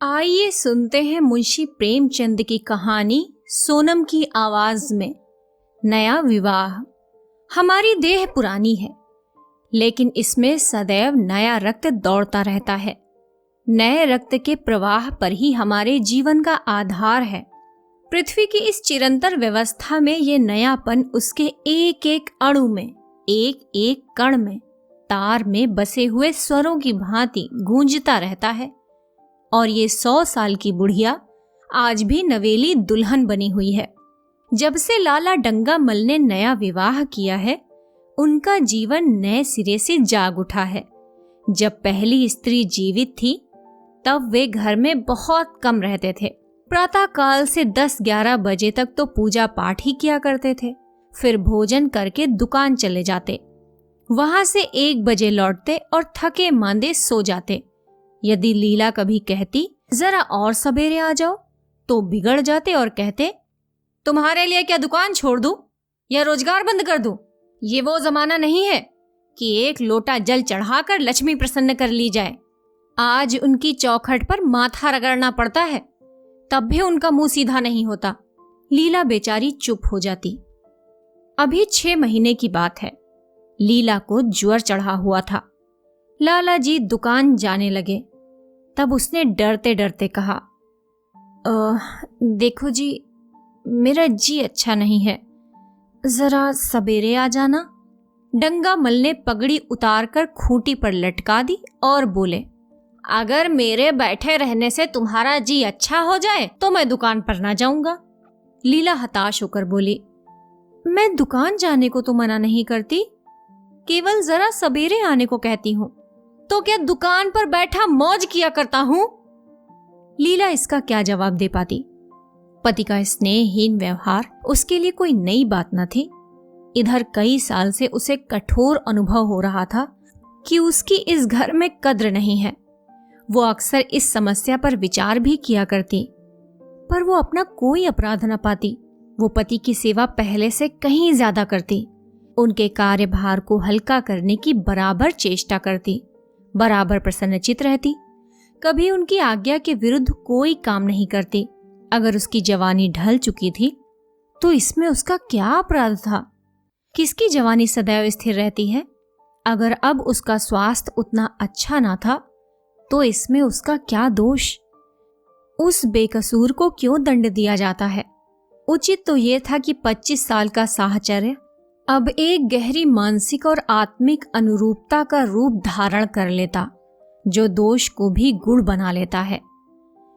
आइए सुनते हैं मुंशी प्रेमचंद की कहानी सोनम की आवाज में। नया विवाह। हमारी देह पुरानी है, लेकिन इसमें सदैव नया रक्त दौड़ता रहता है। नए रक्त के प्रवाह पर ही हमारे जीवन का आधार है। पृथ्वी की इस चिरंतर व्यवस्था में ये नयापन उसके एक एक अणु में, एक एक कण में, तार में बसे हुए स्वरों की भांति गूंजता रहता है। और ये 100 साल की बुढ़िया आज भी नवेली दुल्हन बनी हुई है। जब से लाला डंगामल ने नया विवाह किया है, उनका जीवन नए सिरे से जाग उठा है। जब पहली स्त्री जीवित थी, तब वे घर में बहुत कम रहते थे। प्रातः काल से 10-11 बजे तक तो पूजा पाठ ही किया करते थे। फिर भोजन करके दुकान चले जाते, वहां से 1 बजे लौटते और थके मांदे सो जाते। यदि लीला कभी कहती जरा और सवेरे आ जाओ, तो बिगड़ जाते और कहते, तुम्हारे लिए क्या दुकान छोड़ दूं या रोजगार बंद कर दूं? ये वो जमाना नहीं है कि एक लोटा जल चढ़ाकर लक्ष्मी प्रसन्न कर ली जाए। आज उनकी चौखट पर माथा रगड़ना पड़ता है, तब भी उनका मुंह सीधा नहीं होता। लीला बेचारी चुप हो जाती। अभी 6 महीने की बात है। लीला को ज्वर चढ़ा हुआ था। लाला जी दुकान जाने लगे, तब उसने डरते डरते कहा, देखो जी, मेरा जी अच्छा नहीं है, जरा सवेरे आ जाना। डंगामल ने पगड़ी उतारकर खूंटी पर लटका दी और बोले, अगर मेरे बैठे रहने से तुम्हारा जी अच्छा हो जाए तो मैं दुकान पर ना जाऊंगा। लीला हताश होकर बोली, मैं दुकान जाने को तो मना नहीं करती, केवल जरा सवेरे आने को कहती हूँ। तो क्या दुकान पर बैठा मौज किया करता हूँ? लीला इसका क्या जवाब दे पाती। पति का स्नेहहीन व्यवहार उसके लिए कोई नई बात न थी। इधर कई साल से उसे कठोर अनुभव हो रहा था कि उसकी इस घर में कद्र नहीं है। वो अक्सर इस समस्या पर विचार भी किया करती, पर वो अपना कोई अपराध न पाती। वो पति की सेवा पहले से कहीं ज्यादा करती, उनके कार्यभार को हल्का करने की बराबर चेष्टा करती, बराबर प्रसन्नचित रहती, कभी उनकी आज्ञा के विरुद्ध कोई काम नहीं करती। अगर उसकी जवानी ढल चुकी थी, तो इसमें उसका क्या अपराध था? किसकी जवानी सदैव स्थिर रहती है? अगर अब उसका स्वास्थ्य उतना अच्छा ना था, तो इसमें उसका क्या दोष? उस बेकसूर को क्यों दंड दिया जाता है? उचित तो ये था कि 25 साल का साहचर्य अब एक गहरी मानसिक और आत्मिक अनुरूपता का रूप धारण कर लेता, जो दोष को भी गुण बना लेता है,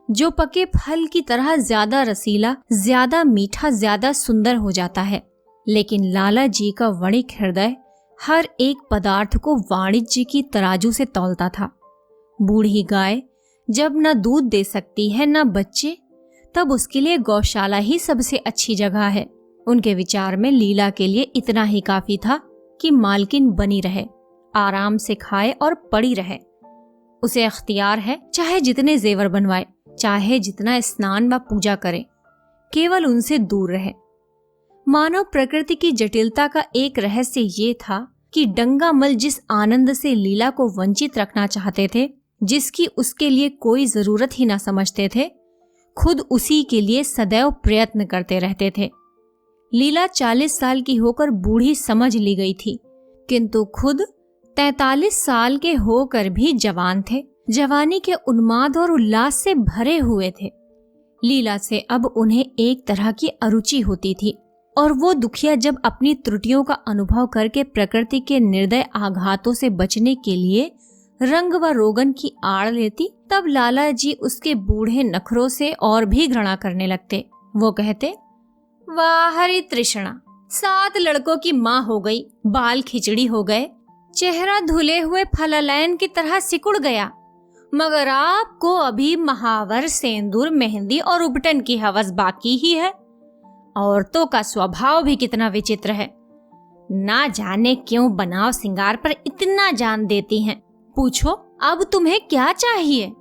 जो पके फल की तरह ज्यादा रसीला, ज्यादा मीठा, ज्यादा सुंदर हो जाता है। लेकिन लाला जी का वणिक हृदय हर एक पदार्थ को वाणिज्य की तराजू से तौलता था। बूढ़ी गाय जब न दूध दे सकती है न बच्चे, तब उसके लिए गौशाला ही सबसे अच्छी जगह है। उनके विचार में लीला के लिए इतना ही काफी था कि मालकिन बनी रहे, आराम से खाए और पड़ी रहे। उसे अख्तियार है, चाहे जितने जेवर बनवाए, चाहे जितना स्नान व पूजा करे, केवल उनसे दूर रहे। मानव प्रकृति की जटिलता का एक रहस्य ये था कि डंगामल जिस आनंद से लीला को वंचित रखना चाहते थे, जिसकी उसके लिए कोई जरूरत ही ना समझते थे, खुद उसी के लिए सदैव प्रयत्न करते रहते थे। लीला 40 साल की होकर बूढ़ी समझ ली गई थी, किंतु खुद 43 साल के होकर भी जवान थे। जवानी के उन्माद और उल्लास से भरे हुए थे। लीला से अब उन्हें एक तरह की अरुचि होती थी, और वो दुखिया जब अपनी त्रुटियों का अनुभव करके प्रकृति के निर्दय आघातों से बचने के लिए रंग व रोगन की आड़ लेती, तब लाला जी उसके बूढ़े नखरों से और भी घृणा करने लगते। वो कहते, वाह हरी तृष्णा, 7 लड़कों की माँ हो गई, बाल खिचड़ी हो गए, चेहरा धुले हुए फलालैन की तरह सिकुड़ गया, मगर आपको अभी महावर, सेंदूर, मेहंदी और उबटन की हवस बाकी ही है। औरतों का स्वभाव भी कितना विचित्र है, ना जाने क्यों बनाव सिंगार पर इतना जान देती हैं। पूछो अब तुम्हें क्या चाहिए?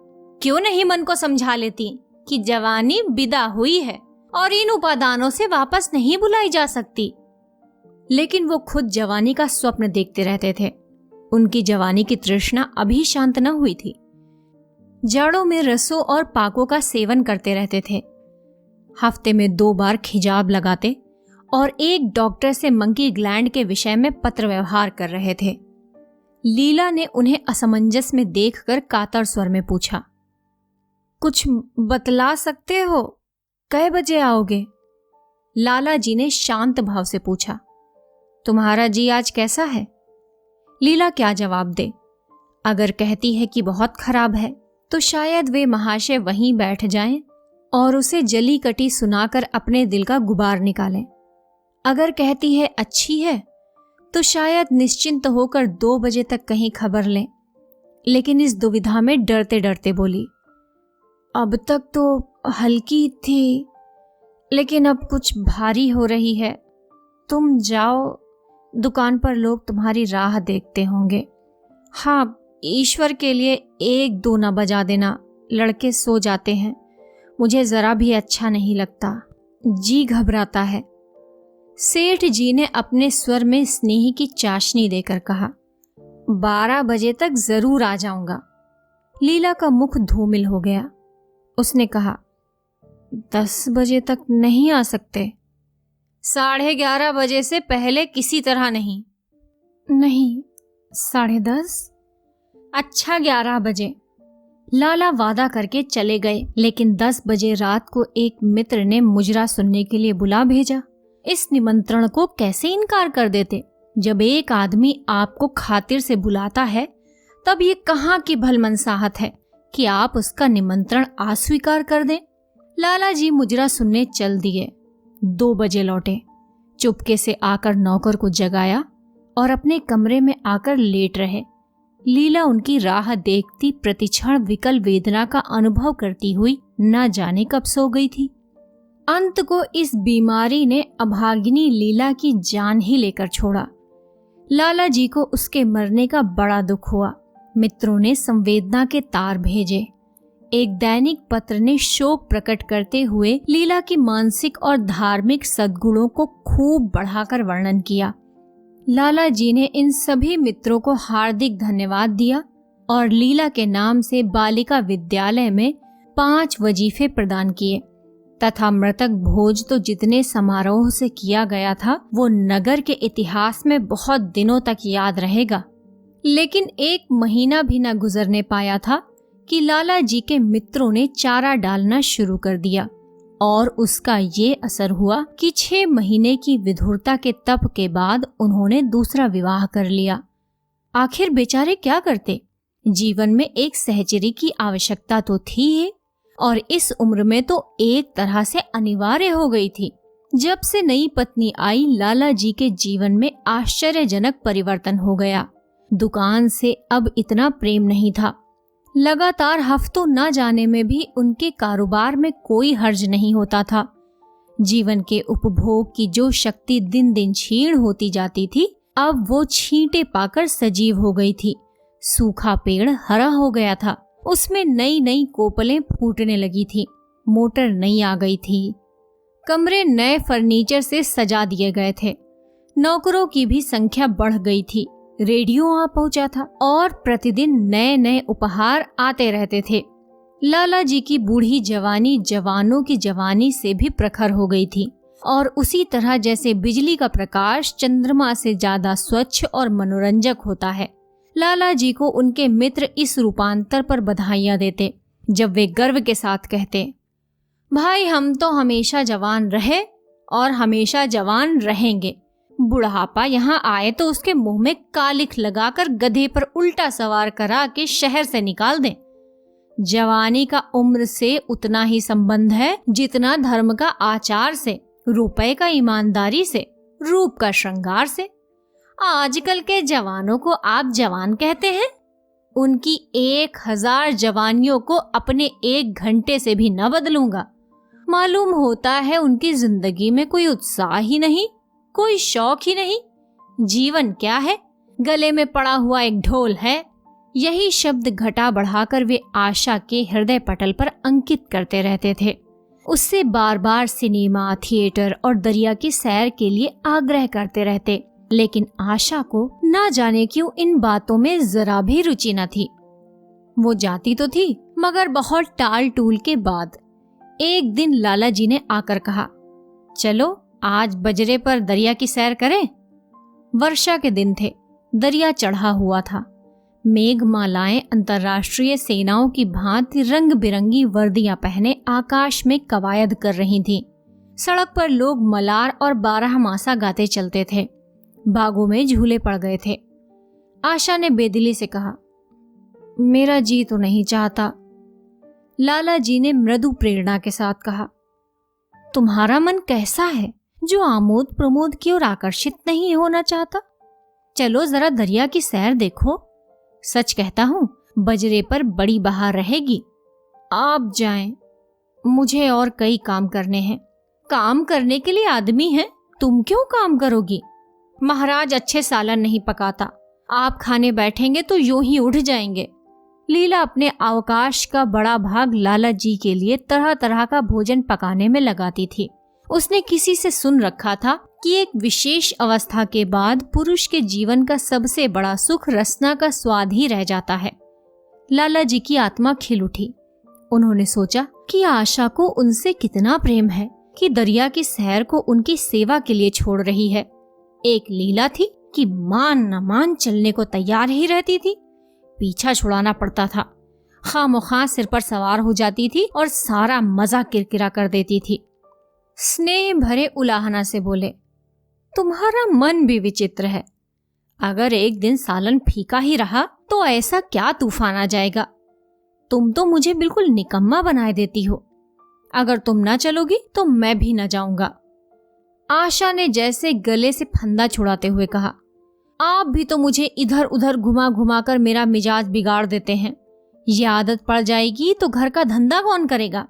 क्यों नहीं मन को समझा लेती कि जवानी विदा हुई है और इन उपादानों से वापस नहीं बुलाई जा सकती। लेकिन वो खुद जवानी का स्वप्न देखते रहते थे। उनकी जवानी की तृष्णा अभी शांत न हुई थी। जाड़ों में रसों और पाकों का सेवन करते रहते थे। हफ्ते में 2 बार खिजाब लगाते और एक डॉक्टर से मंकी ग्लैंड के विषय में पत्र व्यवहार कर रहे थे। लीला ने उन्हें असमंजस में देखकर कातर स्वर में पूछा, कुछ बतला सकते हो? कै बजे आओगे? लाला जी ने शांत भाव से पूछा। तुम्हारा जी आज कैसा है? लीला क्या जवाब दे? अगर कहती है कि बहुत खराब है तो शायद वे महाशय वहीं बैठ जाएं और उसे जली कटी सुनाकर अपने दिल का गुबार निकालें। अगर कहती है अच्छी है तो शायद निश्चिंत होकर 2 बजे तक कहीं खबर लें। लेकिन इस दुविधा में डरते डरते बोली, अब तक तो हल्की थी, लेकिन अब कुछ भारी हो रही है। तुम जाओ, दुकान पर लोग तुम्हारी राह देखते होंगे। हाँ, ईश्वर के लिए 1-2 न बजा देना, लड़के सो जाते हैं। मुझे जरा भी अच्छा नहीं लगता, जी घबराता है। सेठ जी ने अपने स्वर में स्नेह की चाशनी देकर कहा, 12 बजे तक जरूर आ जाऊंगा। लीला का मुख धूमिल हो गया। उसने कहा, 10 बजे तक नहीं आ सकते? 11:30 बजे से पहले किसी तरह नहीं। नहीं, 10:30? अच्छा, 11 बजे। लाला वादा करके चले गए, लेकिन 10 बजे रात को एक मित्र ने मुजरा सुनने के लिए बुला भेजा। इस निमंत्रण को कैसे इनकार कर देते? जब एक आदमी आपको खातिर से बुलाता है तब ये कहाँ की भलमनसाहत है कि आप उसका निमंत्रण अस्वीकार कर दें। लाला जी मुजरा सुनने चल दिए। 2 बजे लौटे। चुपके से आकर नौकर को जगाया और अपने कमरे में आकर लेट रहे। लीला उनकी राह देखती प्रतिक्षण विकल वेदना का अनुभव करती हुई न जाने कब सो गई थी। अंत को इस बीमारी ने अभागिनी लीला की जान ही लेकर छोड़ा। लाला जी को उसके मरने का बड़ा दुख हुआ। मित्रों ने संवेदना के तार भेजे। एक दैनिक पत्र ने शोक प्रकट करते हुए लीला की मानसिक और धार्मिक सद्गुणों को खूब बढ़ाकर वर्णन किया। लाला जी ने इन सभी मित्रों को हार्दिक धन्यवाद दिया और लीला के नाम से बालिका विद्यालय में 5 वजीफे प्रदान किए तथा मृतक भोज तो जितने समारोह से किया गया था वो नगर के इतिहास में बहुत दिनों तक याद रहेगा। लेकिन 1 महीना भी न गुजरने पाया था कि लाला जी के मित्रों ने चारा डालना शुरू कर दिया और उसका ये असर हुआ कि 6 महीने की विधुरता के तप के बाद उन्होंने दूसरा विवाह कर लिया। आखिर बेचारे क्या करते? जीवन में एक सहचरी की आवश्यकता तो थी ही और इस उम्र में तो एक तरह से अनिवार्य हो गई थी। जब से नई पत्नी आई, लाला जी के जीवन में आश्चर्यजनक परिवर्तन हो गया। दुकान से अब इतना प्रेम नहीं था। लगातार हफ्तों न जाने में भी उनके कारोबार में कोई हर्ज नहीं होता था। जीवन के उपभोग की जो शक्ति दिन दिन क्षीण होती जाती थी, अब वो छींटे पाकर सजीव हो गई थी। सूखा पेड़ हरा हो गया था, उसमें नई नई कोपलें फूटने लगी थी। मोटर नई आ गई थी। कमरे नए फर्नीचर से सजा दिए गए थे। नौकरों की भी संख्या बढ़ गई थी। रेडियो आ पहुंचा था और प्रतिदिन नए नए उपहार आते रहते थे। लाला जी की बूढ़ी जवानी जवानों की जवानी से भी प्रखर हो गई थी और उसी तरह जैसे बिजली का प्रकाश चंद्रमा से ज्यादा स्वच्छ और मनोरंजक होता है। लाला जी को उनके मित्र इस रूपांतर पर बधाइयां देते जब वे गर्व के साथ कहते, भाई हम तो हमेशा जवान रहे और हमेशा जवान रहेंगे। बुढ़ापा यहाँ आए तो उसके मुंह में कालिख लगाकर गधे पर उल्टा सवार करा के शहर से निकाल दें। जवानी का उम्र से उतना ही संबंध है जितना धर्म का आचार से, रुपए का ईमानदारी से, रूप का श्रृंगार से। आजकल के जवानों को आप जवान कहते हैं? उनकी 1000 जवानियों को अपने 1 घंटे से भी न बदलूंगा। मालूम होता है उनकी जिंदगी में कोई उत्साह ही नहीं, कोई शौक ही नहीं। जीवन क्या है? गले में पड़ा हुआ एक ढोल है। यही शब्द घटा बढ़ाकर वे आशा के हृदय पटल पर अंकित करते रहते थे। उससे बार बार सिनेमा, थिएटर और दरिया की सैर के लिए आग्रह करते रहते, लेकिन आशा को ना जाने क्यों इन बातों में जरा भी रुचि न थी। वो जाती तो थी, मगर बहुत टाल टूल के बाद एक दिन लाला जी ने आकर कहा, चलो आज बजरे पर दरिया की सैर करें। वर्षा के दिन थे, दरिया चढ़ा हुआ था। मेघमालाएं अंतर्राष्ट्रीय सेनाओं की भांति रंग बिरंगी वर्दियां पहने आकाश में कवायद कर रही थीं। सड़क पर लोग मलार और बारहमासा गाते चलते थे। बागों में झूले पड़ गए थे। आशा ने बेदिली से कहा, मेरा जी तो नहीं चाहता। लाला जी ने मृदु प्रेरणा के साथ कहा, तुम्हारा मन कैसा है जो आमोद प्रमोद की ओर आकर्षित नहीं होना चाहता? चलो जरा दरिया की सैर देखो। सच कहता हूं, बजरे पर बड़ी बहार रहेगी। आप जाएं, मुझे और कई काम करने हैं। काम करने के लिए आदमी हैं, तुम क्यों काम करोगी? महाराज अच्छे सालन नहीं पकाता, आप खाने बैठेंगे तो यूं ही उठ जाएंगे। लीला अपने अवकाश का बड़ा भाग लाला जी के लिए तरह तरह का भोजन पकाने में लगाती थी। उसने किसी से सुन रखा था कि एक विशेष अवस्था के बाद पुरुष के जीवन का सबसे बड़ा सुख रसना का स्वाद ही रह जाता है। लाला जी की आत्मा खिल उठी। उन्होंने सोचा कि आशा को उनसे कितना प्रेम है कि दरिया की सैर को उनकी सेवा के लिए छोड़ रही है। एक लीला थी कि मान न मान चलने को तैयार ही रहती थी। पीछा छुड़ाना पड़ता था। खामोखा सिर पर सवार हो जाती थी और सारा मजा किरकिरा कर देती थी। स्नेह भरे उलाहना से बोले, तुम्हारा मन भी विचित्र है। अगर एक दिन सालन फीका ही रहा तो ऐसा क्या तूफान आ जाएगा। तुम तो मुझे बिल्कुल निकम्मा बनाए देती हो। अगर तुम ना चलोगी तो मैं भी न जाऊंगा। आशा ने जैसे गले से फंदा छुड़ाते हुए कहा, आप भी तो मुझे इधर उधर घुमा घुमा कर मेरा मिजाज बिगाड़ देते हैं। ये आदत पड़ जाएगी तो घर का धंधा कौन करेगा?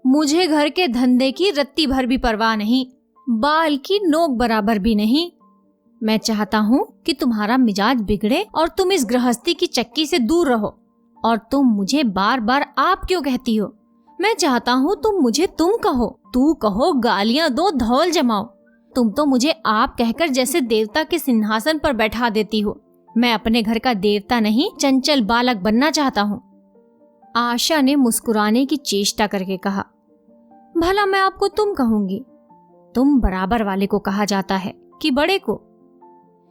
मुझे घर के धंधे की रत्ती भर भी परवाह नहीं, बाल की नोक बराबर भी नहीं। मैं चाहता हूँ कि तुम्हारा मिजाज बिगड़े और तुम इस गृहस्थी की चक्की से दूर रहो। और तुम मुझे बार बार आप क्यों कहती हो? मैं चाहता हूँ तुम मुझे तुम कहो, तू कहो, गालियां दो, धौल जमाओ। तुम तो मुझे आप कहकर जैसे देवता के सिंहासन पर बैठा देती हो। मैं अपने घर का देवता नहीं, चंचल बालक बनना चाहता हूँ। आशा ने मुस्कुराने की चेष्टा करके कहा, भला मैं आपको तुम कहूंगी? तुम बराबर वाले को कहा जाता है कि बड़े को?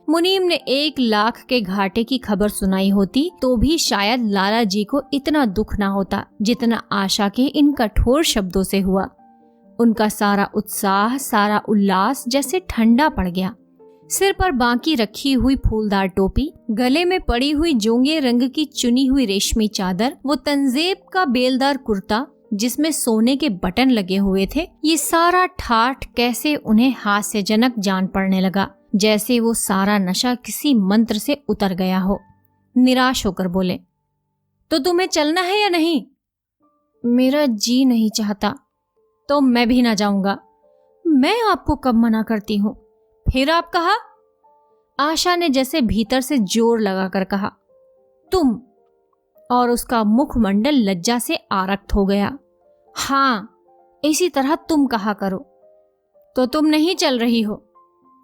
मुनीम ने 1 लाख के घाटे की खबर सुनाई होती तो भी शायद लाला जी को इतना दुख ना होता जितना आशा के इन कठोर शब्दों से हुआ। उनका सारा उत्साह, सारा उल्लास जैसे ठंडा पड़ गया। सिर पर बांकी रखी हुई फूलदार टोपी, गले में पड़ी हुई जोंगे रंग की चुनी हुई रेशमी चादर, वो तंजेब का बेलदार कुर्ता जिसमें सोने के बटन लगे हुए थे, ये सारा ठाठ कैसे उन्हें हास्यजनक जान पड़ने लगा, जैसे वो सारा नशा किसी मंत्र से उतर गया हो। निराश होकर बोले, तो तुम्हें चलना है या नहीं? मेरा जी नहीं चाहता। तो मैं भी ना जाऊंगा। मैं आपको कब मना करती हूँ? फिर आप कहा? आशा ने जैसे भीतर से जोर लगाकर कहा, तुम। और उसका मुखमंडल लज्जा से आरक्त हो गया। हाँ, इसी तरह तुम कहा करो। तो तुम नहीं चल रही हो?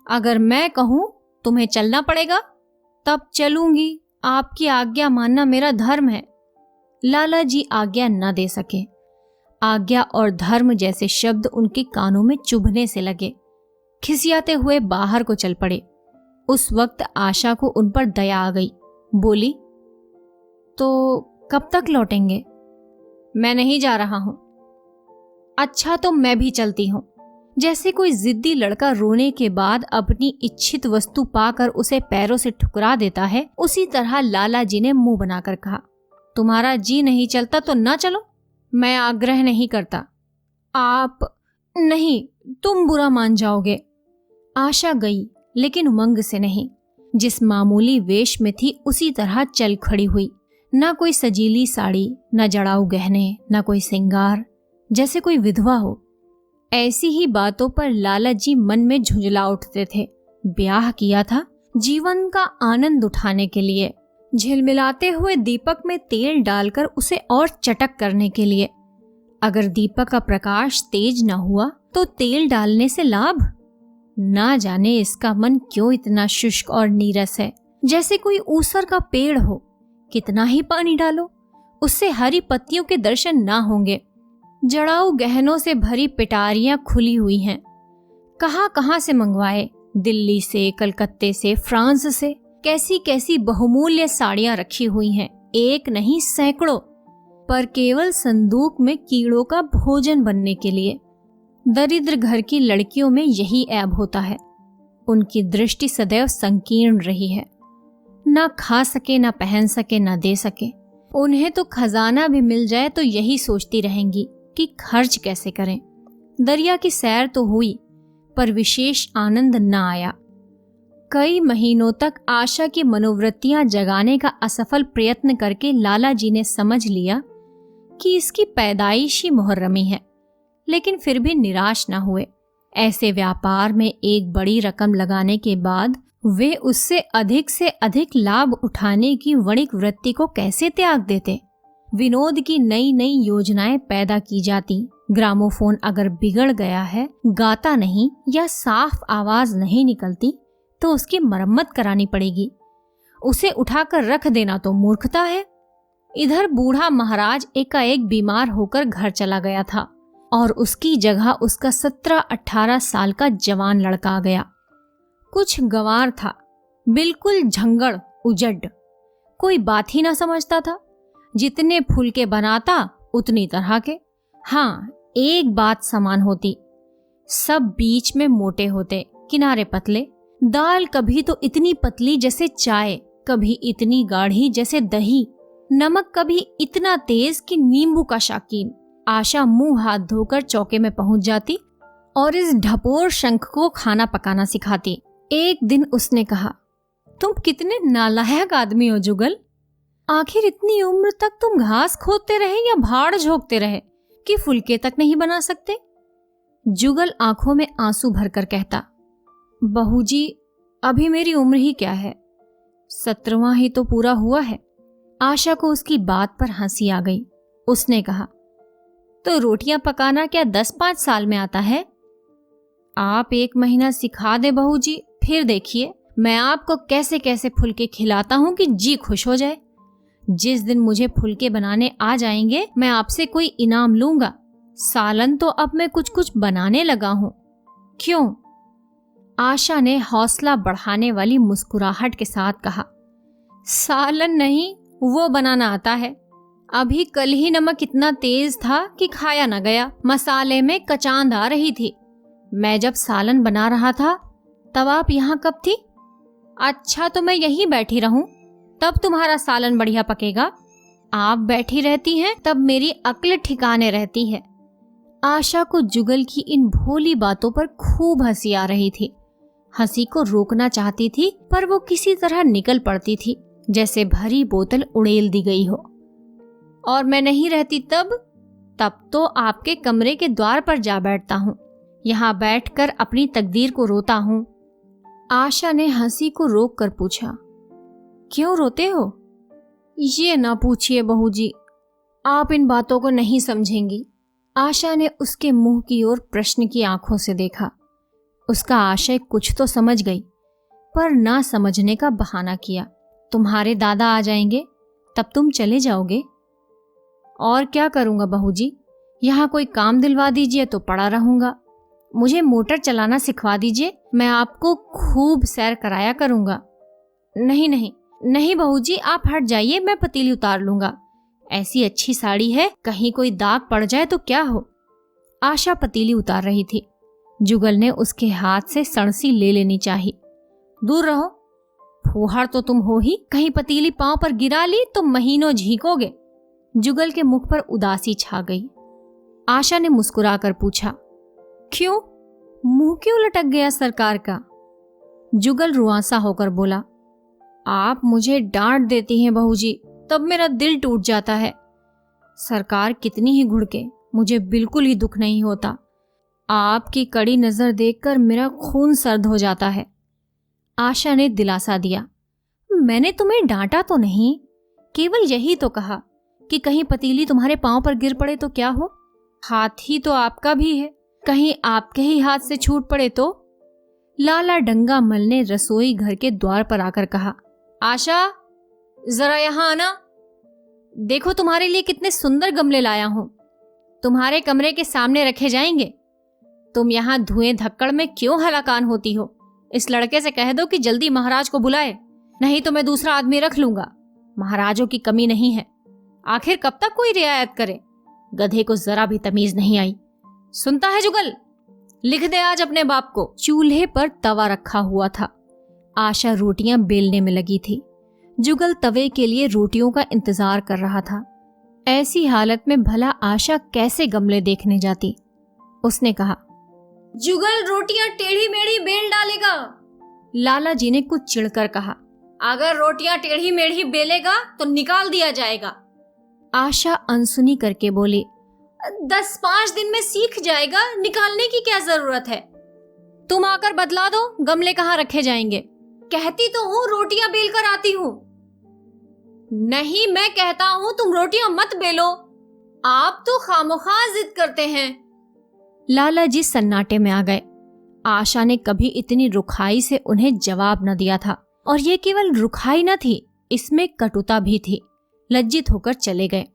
अगर मैं कहूं तुम्हें चलना पड़ेगा तब चलूंगी। आपकी आज्ञा मानना मेरा धर्म है। लाला जी आज्ञा न दे सके। आज्ञा और धर्म जैसे शब्द उनके कानों में चुभने से लगे। खिसियाते हुए बाहर को चल पड़े। उस वक्त आशा को उन पर दया आ गई। बोली, तो कब तक लौटेंगे? मैं नहीं जा रहा हूं। अच्छा, तो मैं भी चलती हूं। जैसे कोई जिद्दी लड़का रोने के बाद अपनी इच्छित वस्तु पाकर उसे पैरों से ठुकरा देता है, उसी तरह लाला जी ने मुंह बनाकर कहा, तुम्हारा जी नहीं चलता तो ना चलो। मैं आग्रह नहीं करता। आप नहीं, तुम बुरा मान जाओगे। आशा गई, लेकिन उमंग से नहीं। जिस मामूली वेश में थी उसी तरह चल खड़ी हुई। ना कोई सजीली साड़ी, ना जड़ाऊ गहने, ना कोई सिंगार, जैसे कोई विधवा हो। ऐसी ही बातों पर लाला जी मन में झुंझला उठते थे। ब्याह किया था जीवन का आनंद उठाने के लिए, झिलमिलाते हुए दीपक में तेल डालकर उसे और चटक करने के लिए। अगर दीपक का प्रकाश तेज न हुआ तो तेल डालने से लाभ? ना जाने इसका मन क्यों इतना शुष्क और नीरस है, जैसे कोई ऊसर का पेड़ हो। कितना ही पानी डालो, उससे हरी पत्तियों के दर्शन ना होंगे। जड़ाऊ गहनों से भरी पिटारियां खुली हुई हैं। कहां कहां से मंगवाए, दिल्ली से, कलकत्ते से, फ्रांस से कैसी कैसी बहुमूल्य साड़ियां रखी हुई हैं, एक नहीं सैकड़ों, पर केवल संदूक में कीड़ों का भोजन बनने के लिए। दरिद्र घर की लड़कियों में यही ऐब होता है, उनकी दृष्टि सदैव संकीर्ण रही है। ना खा सके, ना पहन सके, ना दे सके। उन्हें तो खजाना भी मिल जाए तो यही सोचती रहेंगी कि खर्च कैसे करें। दरिया की सैर तो हुई, पर विशेष आनंद न आया। कई महीनों तक आशा की मनोवृत्तियां जगाने का असफल प्रयत्न करके लाला जी ने समझ लिया कि इसकी पैदाइश ही मुहर्रमी है, लेकिन फिर भी निराश न हुए। ऐसे व्यापार में एक बड़ी रकम लगाने के बाद वे उससे अधिक से अधिक लाभ उठाने की वणिक वृत्ति को कैसे त्याग देते। विनोद की नई नई योजनाएं पैदा की जाती। ग्रामोफोन अगर बिगड़ गया है, गाता नहीं या साफ आवाज नहीं निकलती, तो उसकी मरम्मत करानी पड़ेगी। उसे उठाकर रख देना तो मूर्खता है। इधर बूढ़ा महाराज एकाएक बीमार होकर घर चला गया था और उसकी जगह उसका 17-18 साल का जवान लड़का आ गया। कुछ गंवार था, बिल्कुल झंगड़ उजड़, कोई बात ही ना समझता था। जितने फुलके बनाता उतनी तरह के। हाँ, एक बात समान होती, सब बीच में मोटे होते, किनारे पतले। दाल कभी तो इतनी पतली जैसे चाय, कभी इतनी गाढ़ी जैसे दही। नमक कभी इतना तेज कि नींबू का शाकीन। आशा मुंह हाथ धोकर चौके में पहुंच जाती और इस ढपोर शंख को खाना पकाना सिखाती। एक दिन उसने कहा, तुम कितने नालायक आदमी हो जुगल। आखिर इतनी उम्र तक तुम घास खोदते रहे या भाड़ झोंकते रहे कि फुलके तक नहीं बना सकते। जुगल आंखों में आंसू भरकर कहता, बहूजी अभी मेरी उम्र ही क्या है, 17वां ही तो पूरा हुआ है। आशा को उसकी बात पर हंसी आ गई। उसने कहा, तो रोटियां पकाना क्या 10-5 साल में आता है? आप 1 महीना सिखा दे बहूजी, फिर देखिए मैं आपको कैसे कैसे फुलके खिलाता हूं कि जी खुश हो जाए। जिस दिन मुझे फुलके बनाने आ जाएंगे मैं आपसे कोई इनाम लूंगा। सालन तो अब मैं कुछ कुछ बनाने लगा हूं। क्यों? आशा ने हौसला बढ़ाने वाली मुस्कुराहट के साथ कहा, सालन नहीं, वो बनाना आता है। अभी कल ही नमक इतना तेज था कि खाया न गया। मसाले में कचांद आ रही थी। मैं जब सालन बना रहा था तब आप यहाँ कब थी? अच्छा, तो मैं यहीं बैठी रहूं, तब तुम्हारा सालन बढ़िया पकेगा। आप बैठी रहती हैं तब मेरी अक्ल ठिकाने रहती है। आशा को जुगल की इन भोली बातों पर खूब हंसी आ रही थी। हंसी को रोकना चाहती थी, पर वो किसी तरह निकल पड़ती थी, जैसे भरी बोतल उड़ेल दी गई हो। और मैं नहीं रहती तब तो आपके कमरे के द्वार पर जा बैठता हूँ, यहाँ बैठकर अपनी तकदीर को रोता हूँ। आशा ने हंसी को रोक कर पूछा, क्यों रोते हो? ये ना पूछिए बहूजी, आप इन बातों को नहीं समझेंगी। आशा ने उसके मुंह की ओर प्रश्न की आंखों से देखा। उसका आशय कुछ तो समझ गई, पर ना समझने का बहाना किया। तुम्हारे दादा आ जाएंगे तब तुम चले जाओगे? और क्या करूंगा बहूजी, यहाँ कोई काम दिलवा दीजिए तो पड़ा रहूंगा। मुझे मोटर चलाना सिखवा दीजिए, मैं आपको खूब सैर कराया करूंगा। नहीं नहीं नहीं बहूजी, आप हट जाइए, मैं पतीली उतार लूंगा। ऐसी अच्छी साड़ी है, कहीं कोई दाग पड़ जाए तो क्या हो। आशा पतीली उतार रही थी। जुगल ने उसके हाथ से सणसी ले लेनी चाहिए। दूर रहो, फूहड़ तो तुम हो ही, कहीं पतीली पांव पर गिरा ली तो महीनों झींकोगे। जुगल के मुख पर उदासी छा गई। आशा ने मुस्कुराकर पूछा, क्यों? मुंह क्यों लटक गया सरकार का? जुगल रुआंसा होकर बोला, आप मुझे डांट देती हैं बहूजी, तब मेरा दिल टूट जाता है। सरकार कितनी ही घुड़के, मुझे बिल्कुल ही दुख नहीं होता। आपकी कड़ी नजर देखकर मेरा खून सर्द हो जाता है। आशा ने दिलासा दिया, मैंने तुम्हें डांटा तो नहीं, केवल यही तो कहा कि कहीं पतीली तुम्हारे पांव पर गिर पड़े तो क्या हो। हाथ ही तो आपका भी है, कहीं आपके ही हाथ से छूट पड़े तो। लाला डंगामल ने रसोई घर के द्वार पर आकर कहा, आशा जरा यहाँ आना। देखो तुम्हारे लिए कितने सुंदर गमले लाया हूं, तुम्हारे कमरे के सामने रखे जाएंगे। तुम यहाँ धुएं धक्कड़ में क्यों हलाकान होती हो? इस लड़के से कह दो कि जल्दी महाराज को बुलाए, नहीं तो मैं दूसरा आदमी रख लूंगा। महाराजों की कमी नहीं है, आखिर कब तक कोई रियायत करे? गधे को जरा भी तमीज नहीं आई। सुनता है जुगल, लिख दे आज अपने बाप को। चूल्हे पर तवा रखा हुआ था। आशा रोटियां बेलने में लगी थी। जुगल तवे के लिए रोटियों का इंतजार कर रहा था। ऐसी हालत में भला आशा कैसे गमले देखने जाती? उसने कहा, जुगल रोटियां टेढ़ी मेढ़ी बेल डालेगा। लाला जी ने कुछ चिढ़कर कहा, अगर रोटियां टेढ़ी मेढ़ी बेलेगा तो निकाल दिया जाएगा। आशा अनसुनी करके बोली, 10-5 दिन में सीख जाएगा, निकालने की क्या जरूरत है? तुम आकर बतला दो गमले कहाँ रखे जाएंगे। कहती तो हूँ रोटियां बेल कर आती हूँ। नहीं, मैं कहता हूँ तुम रोटियां मत बेलो, आप तो खामोखा जिद करते हैं। लाला जी सन्नाटे में आ गए। आशा ने कभी इतनी रुखाई से उन्हें जवाब न दिया था, और ये केवल रुखाई न थी, इसमें कटुता भी थी। लज्जित होकर चले गए।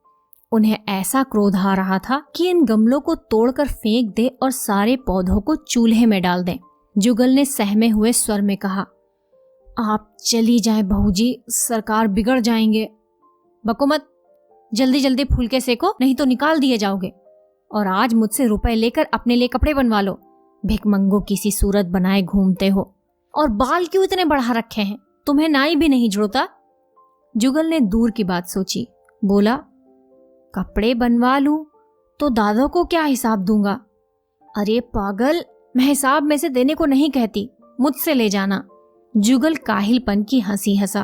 उन्हें ऐसा क्रोध आ रहा था कि इन गमलों को तोड़कर फेंक दे और सारे पौधों को चूल्हे में डाल दें। जुगल ने सहमे हुए स्वर में कहा, आप चली जाएं बहू जी, सरकार बिगड़ जाएंगे। बको मत, जल्दी जल्दी फुलके सेको, नहीं तो निकाल दिए जाओगे। और आज मुझसे रुपए लेकर अपने लिए कपड़े बनवा लो। भिखमंगो की सी सूरत बनाए घूमते हो, और बाल क्यों इतने बढ़ा रखे हैं? तुम्हें नाई भी नहीं जुड़ता? जुगल ने दूर की बात सोची, बोला, कपड़े बनवा लूं तो दादों को क्या हिसाब दूंगा? अरे पागल, मैं हिसाब में से देने को नहीं कहती, मुझसे ले जाना। जुगल काहिलपन की हंसी हंसा।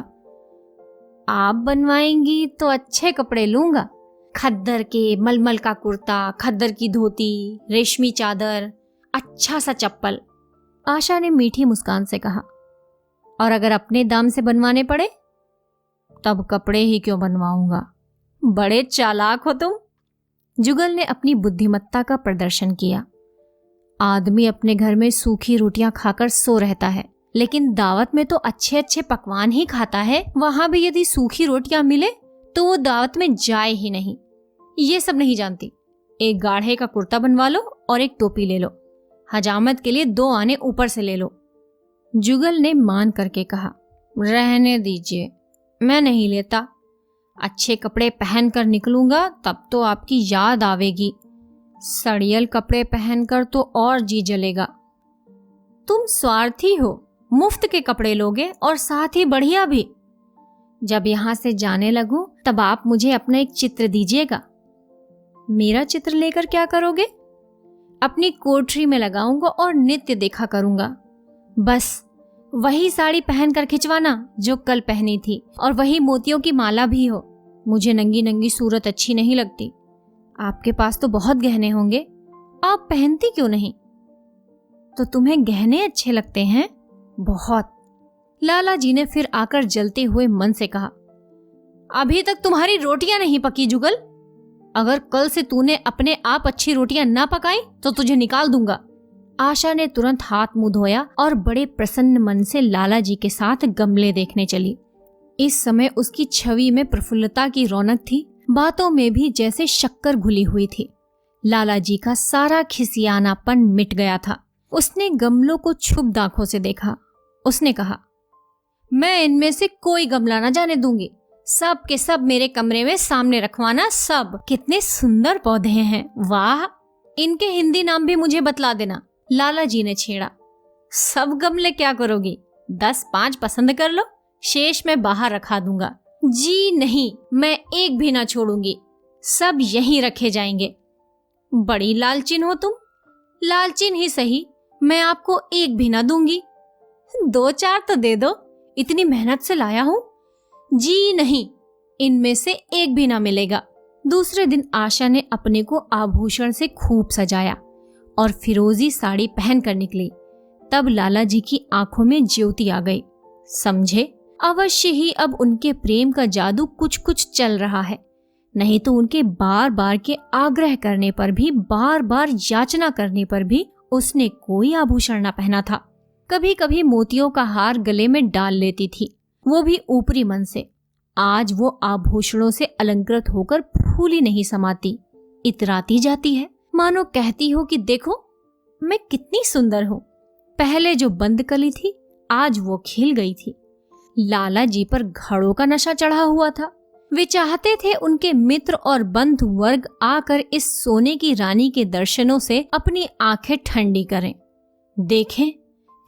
आप बनवाएंगी तो अच्छे कपड़े लूंगा, खद्दर के मलमल का कुर्ता, खद्दर की धोती, रेशमी चादर, अच्छा सा चप्पल। आशा ने मीठी मुस्कान से कहा, और अगर अपने दाम से बनवाने पड़े तब कपड़े ही क्यों बनवाऊंगा। बड़े चालाक हो तुम। जुगल ने अपनी बुद्धिमत्ता का प्रदर्शन किया। आदमी अपने घर में सूखी रोटियां खाकर सो रहता है, लेकिन दावत में तो अच्छे अच्छे पकवान ही खाता है। वहां भी यदि सूखी रोटियां मिले तो वो दावत में जाए ही नहीं। ये सब नहीं जानती। एक गाढ़े का कुर्ता बनवा लो और एक टोपी ले लो। हजामत के लिए 2 आने ऊपर से ले लो। जुगल ने मान करके कहा, रहने दीजिए, मैं नहीं लेता। अच्छे कपड़े पहनकर निकलूंगा तब तो आपकी याद आवेगी। सड़ियल कपड़े पहनकर तो और जी जलेगा। तुम स्वार्थी हो, मुफ्त के कपड़े लोगे और साथ ही बढ़िया भी। जब यहां से जाने लगूं तब आप मुझे अपना एक चित्र दीजिएगा। मेरा चित्र लेकर क्या करोगे? अपनी कोठरी में लगाऊंगा और नित्य देखा करूंगा। बस वही साड़ी पहनकर खिंचवाना जो कल पहनी थी, और वही मोतियों की माला भी हो। मुझे नंगी नंगी सूरत अच्छी नहीं लगती। आपके पास तो बहुत गहने होंगे, आप पहनती क्यों नहीं? तो तुम्हें गहने अच्छे लगते हैं? बहुत। लाला जी ने फिर आकर जलते हुए मन से कहा, अभी तक तुम्हारी रोटियां नहीं पकी जुगल। अगर कल से तूने अपने आप अच्छी रोटियां ना पकाई तो तुझे निकाल दूंगा। आशा ने तुरंत हाथ मुंह धोया और बड़े प्रसन्न मन से लाला जी के साथ गमले देखने चली। इस समय उसकी छवि में प्रफुल्लता की रौनक थी, बातों में भी जैसे शक्कर घुली हुई थी। लाला जी का सारा खिसियानापन मिट गया था। उसने गमलों को क्षुब्ध आंखों से देखा। उसने कहा, मैं इनमें से कोई गमला न जाने दूंगी। सब के सब मेरे कमरे में सामने रखवाना। सब कितने सुंदर पौधे हैं, वाह! इनके हिंदी नाम भी मुझे बतला देना। लाला जी ने छेड़ा। सब गमले क्या करोगी? 10-5 पसंद कर लो, शेष मैं बाहर रखा दूंगा। जी नहीं, मैं एक भी ना छोड़ूंगी, सब यहीं रखे जाएंगे। बड़ी लालचिन हो तुम। लालचिन ही सही, मैं आपको एक भी ना दूंगी। 2-4 तो दे दो, इतनी मेहनत से लाया हूं। जी नहीं, इनमें से एक भी ना मिलेगा। दूसरे दिन आशा ने अपने को आभूषण से खूब सजाया और फिरोजी साड़ी पहनकर निकली। तब लाला जी की आंखों में ज्योति आ गई। समझे, अवश्य ही अब उनके प्रेम का जादू कुछ कुछ चल रहा है। नहीं तो उनके बार बार के आग्रह करने पर भी, बार बार याचना करने पर भी उसने कोई आभूषण न पहना था। कभी कभी मोतियों का हार गले में डाल लेती थी, वो भी ऊपरी मन से। आज वो आभूषणों से अलंकृत होकर फूली नहीं समाती, इतराती जाती है, मानो कहती हो कि देखो मैं कितनी सुंदर हूं। पहले जो बंद कली थी आज वो खिल गई थी। लाला जी पर घड़ों का नशा चढ़ा हुआ था। वे चाहते थे उनके मित्र और बंधु वर्ग आकर इस सोने की रानी के दर्शनों से अपनी आंखें ठंडी करें, देखें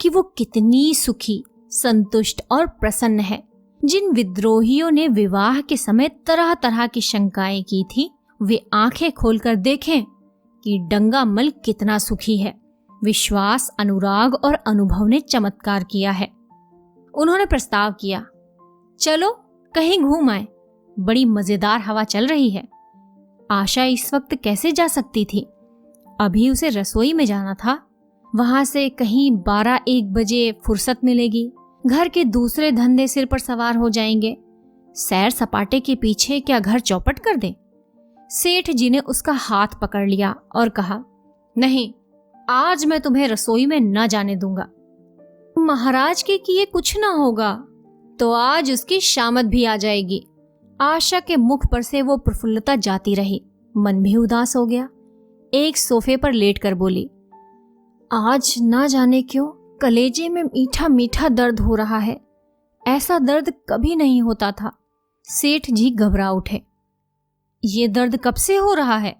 कि वो कितनी सुखी, संतुष्ट और प्रसन्न है। जिन विद्रोहियों ने विवाह के समय तरह तरह की शंकाएं की थी, वे आंखें खोलकर देखें कि डंगामल कितना सुखी है। विश्वास, अनुराग और अनुभव ने चमत्कार किया है। उन्होंने प्रस्ताव किया, चलो कहीं घूम आए, बड़ी मजेदार हवा चल रही है। आशा इस वक्त कैसे जा सकती थी? अभी उसे रसोई में जाना था। वहां से कहीं 12-1 बजे फुर्सत मिलेगी। घर के दूसरे धंधे सिर पर सवार हो जाएंगे। सैर सपाटे के पीछे क्या घर चौपट कर दे? सेठ जी ने उसका हाथ पकड़ लिया और कहा, नहीं, आज मैं तुम्हें रसोई में न जाने दूंगा। महाराज के किए कुछ ना होगा तो आज उसकी शामत भी आ जाएगी। आशा के मुख पर से वो प्रफुल्लता जाती रही। मन भी उदास हो गया। एक सोफे पर लेटकर बोली, आज ना जाने क्यों कलेजे में मीठा मीठा दर्द हो रहा है। ऐसा दर्द कभी नहीं होता था। सेठ जी घबरा उठे। ये दर्द कब से हो रहा है?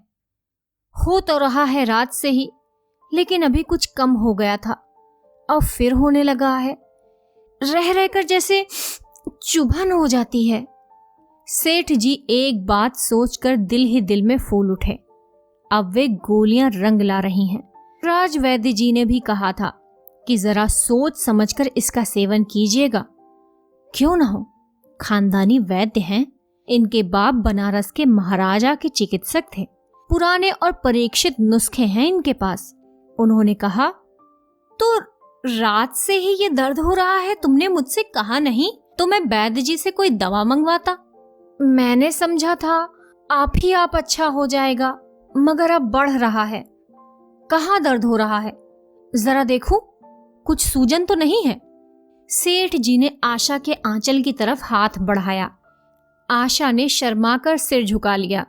हो तो रहा है रात से ही, लेकिन अभी कुछ कम हो गया था, अब फिर होने लगा है। रह रहकर जैसे चुभन हो जाती है। सेठ जी एक बात सोचकर दिल ही दिल में फूल उठे। अब वे गोलियां रंग ला रही हैं। राजवैद्य जी ने भी कहा था कि जरा सोच समझकर इसका सेवन कीजिएगा। क्यों ना हो, खानदानी वैद्य हैं। इनके बाप बनारस के महाराजा के चिकित्सक थे। पुराने और परीक्षित नुस्खे हैं इनके पास। उन्होंने कहा, तो रात से ही ये दर्द हो रहा है, तुमने मुझसे कहा नहीं तो मैं वैद्य जी से कोई दवा मंगवाता। मैंने समझा था आप ही आप अच्छा हो जाएगा, मगर अब बढ़ रहा है। कहाँ दर्द हो रहा है? जरा देखूं, कुछ सूजन तो नहीं है? सेठ जी ने आशा के आंचल की तरफ हाथ बढ़ाया। आशा ने शर्माकर सिर झुका लिया।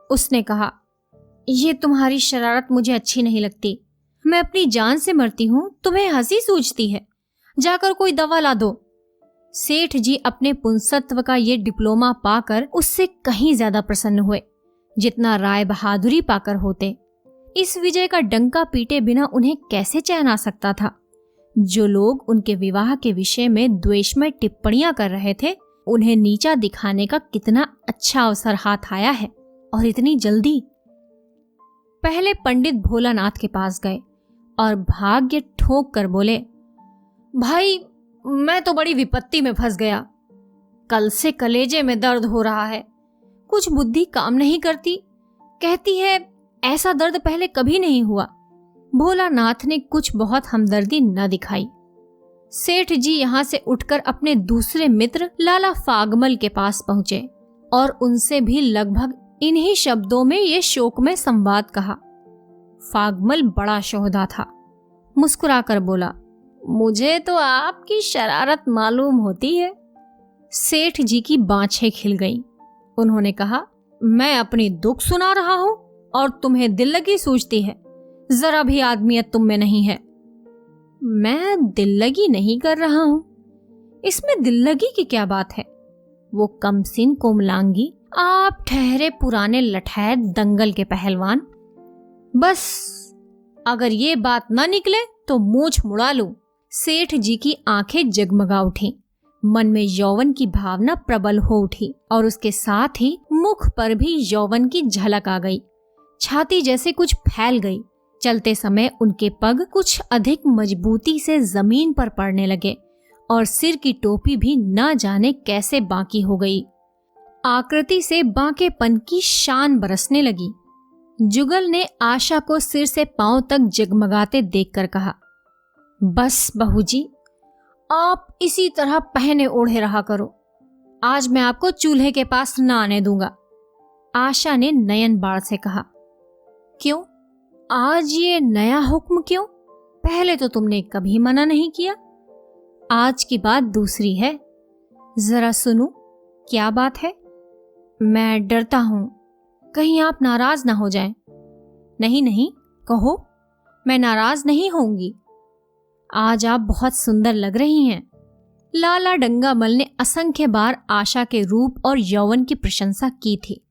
उसने कहा, ये तुम्हारी शरारत मुझे अच्छी नहीं लगती। मैं अपनी जान से मरती हूं, तुम्हें हंसी सूझती है। जाकर कोई दवा ला दो। सेठ जी अपने पुंसत्व का ये डिप्लोमा पाकर उससे कहीं ज्यादा प्रसन्न हुए जितना राय बहादुरी पाकर होते। इस विजय का डंका पीटे बिना उन्हें कैसे चैन आ सकता था? जो लोग उनके विवाह के विषय में द्वेषमय टिप्पणियां कर रहे थे, उन्हें नीचा दिखाने का कितना अच्छा अवसर हाथ आया है, और इतनी जल्दी। पहले पंडित भोलानाथ के पास गए और भाग्य ठोक कर बोले, भाई मैं तो बड़ी विपत्ति में फंस गया। कल से कलेजे में दर्द हो रहा है। कुछ बुद्धि काम नहीं करती। कहती है ऐसा दर्द पहले कभी नहीं हुआ। भोलानाथ ने कुछ बहुत हमदर्दी न दिखाई। सेठ जी यहाँ से उठकर अपने दूसरे मित्र लाला फागमल के पास पहुंचे और उनसे भी लगभग इन्हीं शब्दों में ये शोकमय संवाद कहा। फागमल बड़ा शोहदा था। मुस्कुराकर बोला, मुझे तो आपकी शरारत मालूम होती है। सेठ जी की बाँछें खिल गईं। उन्होंने कहा, मैं अपनी दुख सुना रहा हूं और तुम्हें दिल लगी सूझती है। जरा भी आदमियत तुम में नहीं है। मैं दिल लगी नहीं कर रहा हूं। इसमें दिल लगी की क्या बात है? वो कमसिन कोमलांगी, आप ठहरे पुराने लठैत दंगल के पहलवान। बस अगर ये बात ना निकले तो मूंछ मुड़ा लूं। सेठ जी की आंखें जगमगा उठी। मन में यौवन की भावना प्रबल हो उठी और उसके साथ ही मुख पर भी यौवन की झलक आ गई। छाती जैसे कुछ फैल गई। चलते समय उनके पग कुछ अधिक मजबूती से जमीन पर पड़ने लगे और सिर की टोपी भी न जाने कैसे बांकी हो गई। आकृति से बांकेपन की शान बरसने लगी। जुगल ने आशा को सिर से पांव तक जगमगाते देखकर कहा, बस बहू जी, आप इसी तरह पहने ओढ़े रहा करो। आज मैं आपको चूल्हे के पास न आने दूंगा। आशा ने नयन बाढ़ से कहा, क्यों? आज ये नया हुक्म क्यों? पहले तो तुमने कभी मना नहीं किया। आज की बात दूसरी है। जरा सुनो, क्या बात है? मैं डरता हूं, कहीं आप नाराज ना हो जाएं। नहीं नहीं, कहो, मैं नाराज नहीं होंगी। आज आप बहुत सुंदर लग रही हैं। लाला डंगामल ने असंख्य बार आशा के रूप और यौवन की प्रशंसा की थी,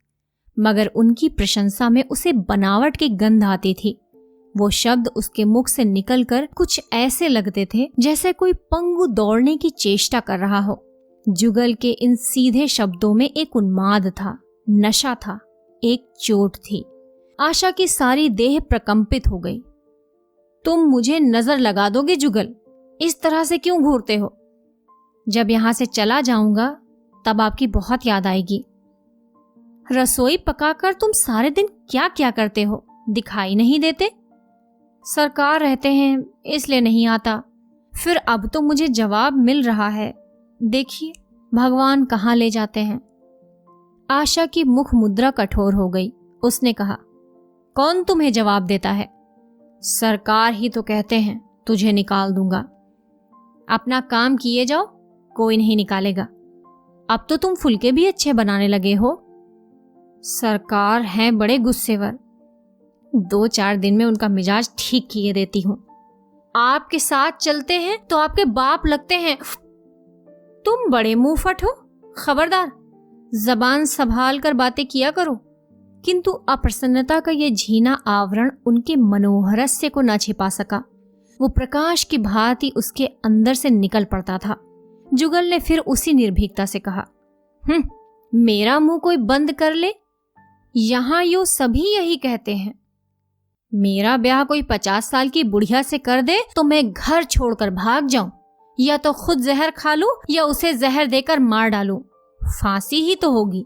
मगर उनकी प्रशंसा में उसे बनावट की गंध आती थी। वो शब्द उसके मुख से निकलकर कुछ ऐसे लगते थे जैसे कोई पंगु दौड़ने की चेष्टा कर रहा हो। जुगल के इन सीधे शब्दों में एक उन्माद था, नशा था, एक चोट थी। आशा की सारी देह प्रकंपित हो गई। तुम मुझे नजर लगा दोगे जुगल? इस तरह से क्यों घूरते हो? जब यहां से चला जाऊंगा तब आपकी बहुत याद आएगी। रसोई पकाकर तुम सारे दिन क्या क्या करते हो, दिखाई नहीं देते? सरकार रहते हैं इसलिए नहीं आता। फिर अब तो मुझे जवाब मिल रहा है, देखिए भगवान कहाँ ले जाते हैं। आशा की मुख मुद्रा कठोर हो गई। उसने कहा, कौन तुम्हें जवाब देता है? सरकार ही तो कहते हैं तुझे निकाल दूंगा। अपना काम किए जाओ, कोई नहीं निकालेगा। अब तो तुम फुलके भी अच्छे बनाने लगे हो। सरकार हैं बड़े गुस्सेवर, 2-4 दिन में उनका मिजाज ठीक किए देती हूं। आपके साथ चलते हैं तो आपके बाप लगते हैं। तुम बड़े मुंहफट हो, खबरदार, जबान संभाल कर बातें किया करो। किंतु अप्रसन्नता का यह झीना आवरण उनके मनोहरस्य को न छिपा सका। वो प्रकाश की भांति उसके अंदर से निकल पड़ता था। जुगल ने फिर उसी निर्भीकता से कहा, मेरा मुंह कोई बंद कर ले? यहां यो सभी यही कहते हैं। मेरा ब्याह कोई 50 साल की बुढ़िया से कर दे तो मैं घर छोड़कर भाग जाऊं, या तो खुद जहर खा लूं या उसे जहर देकर मार डालूं। फांसी ही तो होगी।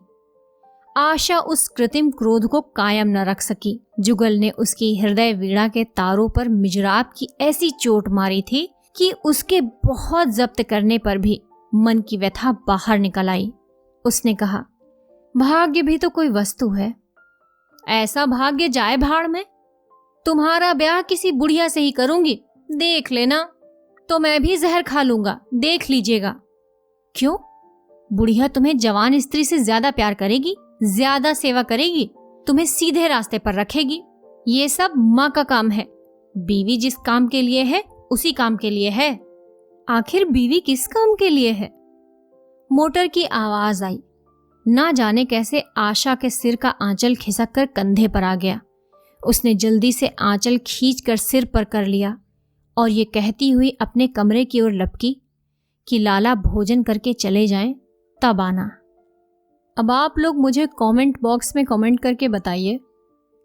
आशा उस कृत्रिम क्रोध को कायम न रख सकी। जुगल ने उसकी हृदय वीणा के तारों पर मिजराब की ऐसी चोट मारी थी कि उसके बहुत जब्त करने पर भी मन की व्यथा बाहर निकल आई। उसने कहा, भाग्य भी तो कोई वस्तु है। ऐसा भाग्य जाए भाड़ में। तुम्हारा ब्याह किसी बुढ़िया से ही करूंगी, देख लेना। तो मैं भी जहर खा लूंगा, देख लीजिएगा। क्यों? बुढ़िया तुम्हें जवान स्त्री से ज्यादा प्यार करेगी, ज्यादा सेवा करेगी, तुम्हें सीधे रास्ते पर रखेगी। ये सब माँ का काम है। बीवी जिस काम के लिए है उसी काम के लिए है। आखिर बीवी किस काम के लिए है? मोटर की आवाज आई। ना जाने कैसे आशा के सिर का आंचल खिसक कर कंधे पर आ गया। उसने जल्दी से आंचल खींचकर सिर पर कर लिया और ये कहती हुई अपने कमरे की ओर लपकी कि लाला भोजन करके चले जाएं, तब आना। अब आप लोग मुझे कमेंट बॉक्स में कमेंट करके बताइए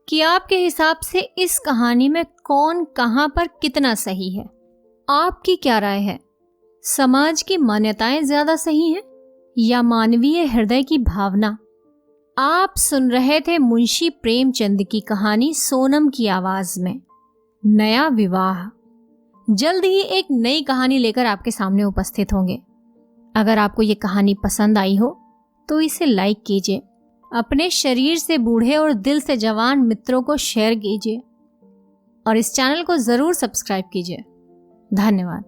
कि आपके हिसाब से इस कहानी में कौन कहां पर कितना सही है। आपकी क्या राय है? समाज की मान्यताएं ज्यादा सही हैं या मानवीय हृदय की भावना? आप सुन रहे थे मुंशी प्रेमचंद की कहानी सोनम की आवाज में, नया विवाह। जल्द ही एक नई कहानी लेकर आपके सामने उपस्थित होंगे। अगर आपको ये कहानी पसंद आई हो तो इसे लाइक कीजिए, अपने शरीर से बूढ़े और दिल से जवान मित्रों को शेयर कीजिए और इस चैनल को जरूर सब्सक्राइब कीजिए। धन्यवाद।